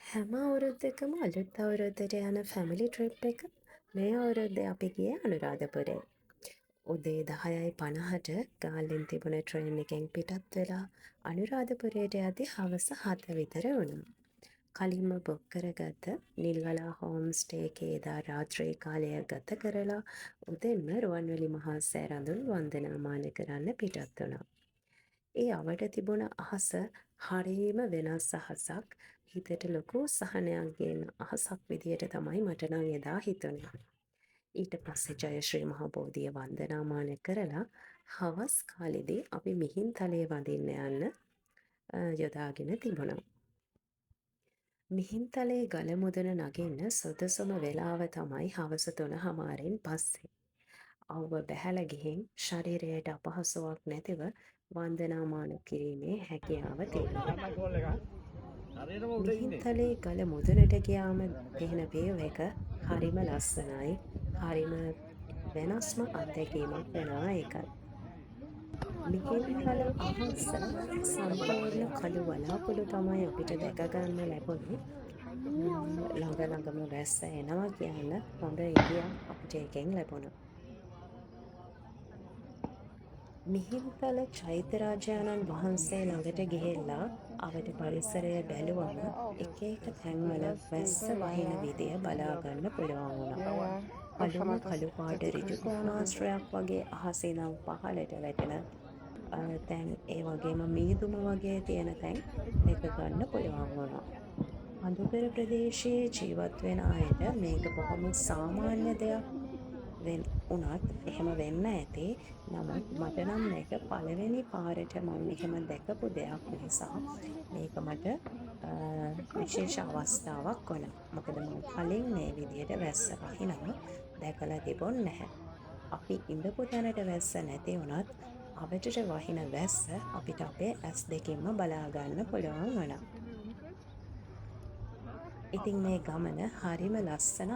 හැම අවුරුද්දකම අලුත් අවුරුද්දට යන ෆැමිලි ට්‍රිප් එක මේ අවුරුද්දේ අපි ගියේ අනුරාධපුරේ. උදේ 10:50ට ගාල්ලෙන් තිබුණ ට්‍රේන් එකෙන් පිටත් වෙලා අනුරාධපුරයට යද්දි හවස 7 විතර වුණා. කලින්ම බුක් කරගත්ත නිල්වලා හෝම් ස්ටේ එකේ එදා රාත්‍රී කාලය ගත කරලා උදෙන්ම රුවන්වැලි මහා සෑ රඳුන් වන්දනාමාන කරන්න පිටත් වුණා. ඒ අවට තිබුණ අහස හරීම වෙනස් අහසක්. හිතට ලොකු සහනයක් ගෙන අහසක් විදියට තමයි මට නම් එදා හිතුනේ. ඊට පස්සේ ජයශ්‍රී මහ බෝධිය වන්දනාමාන කරලා හවස් කාලෙදී අපි මිහින්තලේ වඳින්න යන්න යොදාගෙන තිබුණා. මිහින්තලේ ගල මුදුන නගින්න සුදුසුම වෙලාව තමයි හවස 3:00 පස්සේ. අව්ව බැහැලා ගිහින් ශරීරයට අපහසුාවක් නැතිව වන්දනාමාන කිරීමේ හැකියාව තිබුණා. මිහින්තලේ ගල මුදුනට ගියාම පෙනෙන view එක හරිම ලස්සනයි. හරිම වෙනස්ම අත්දැකීමක් වෙනවා ඒකත්. මිහින්තල අහස සම්පූර්ණ කළු වලාකුළු තමයි අපිට දැක ගන්න ලැබුණේ. ළඟ ළඟම වැස්ස එනවා කියන්න හොඳ ඉඟියක් අපිට එකෙන් ලැබුණා. මිහින්තල චෛත්‍යරාජාණන් වහන්සේ ළඟට ගිහිල්ලා අවට පරිසරය බැලුවම එක එක තැන්වල වැස්ස වහින විදිය බලා ගන්න පුළුවන් වුණා. පළමු කළු පාට ඍජු කෝණාශ්‍රයක් වගේ අහසේ ඉඳන් පහළට වැටෙන තැන් ඒ වගේම මීදුම වගේ තියෙන තැන් දැක ගන්න පුළුවන් වුණා. අඳුකර ප්‍රදේශයේ ජීවත් වෙන අයට මේක බොහොම සාමාන්‍ය දෙයක් උනත් එහෙම වෙන්න ඇති. නමුත් මට නම් මේක පළවෙනි පාරට මම එහෙම දැකපු දෙයක් නිසා මේක මට විශේෂ අවස්ථාවක් වුණා. මොකද මම කලින් මේ විදියට වැස්ස වහිනවා දැකලා තිබුණ නැහැ. අපි ඉඳපු තැනට වැස්ස නැති වුණත් අවටට වහින වැස්ස අපිට අපේ ඇස් දෙකින්ම බලා ගන්න පුළුවන් වුණා. ඉතින් මේ ගමන හරිම ලස්සන